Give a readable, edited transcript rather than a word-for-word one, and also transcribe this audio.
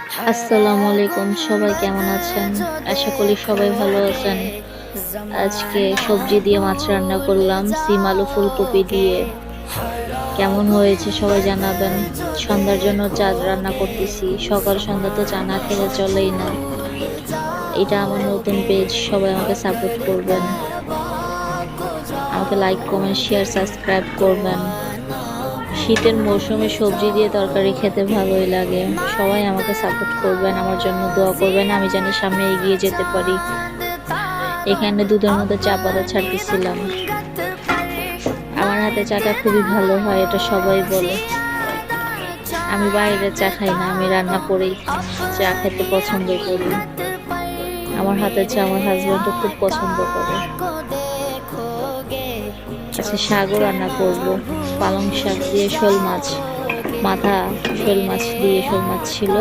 আসসালামু আলাইকুম, সবাই কেমন আছেন? আশা করি সবাই ভালো আছেন। আজকে সবজি দিয়ে মাছ রান্না করলাম, সিম, আলু, ফুলকপি দিয়ে। কেমন হয়েছে সবাই জানাবেন। সন্ধ্যার জন্য চা রান্না করতেছি। সকাল সন্ধ্যা তো চা না খেলে চলেই না। এটা আমার নতুন পেজ, সবাই আমাকে সাপোর্ট করবেন। আমাকে লাইক, কমেন্ট, শেয়ার, সাবস্ক্রাইব করবেন। শীতের মৌসুমে সবজি দিয়ে তরকারি খেতে ভালোই লাগে। সবাই আমাকে সাপোর্ট করবেন, আমার জন্য দোয়া করবেন, আমি জানি সামনে এগিয়ে যেতে পারি। এখানে দুধের মধ্যে চা পাতা ছাড়তেছিলাম। আমার হাতে চাটা খুবই ভালো হয়, এটা সবাই বলে। আমি বাইরের চা খাই না, আমি রান্না করেই চা খেতে পছন্দ করি। আমার হাতের চা আমার হাজব্যান্ডও খুব পছন্দ করে। আজকে শাকও রান্না করব, পালং শাক দিয়ে শোল মাছ, মাথা শোল মাছ দিয়ে শোল মাছ ছিল।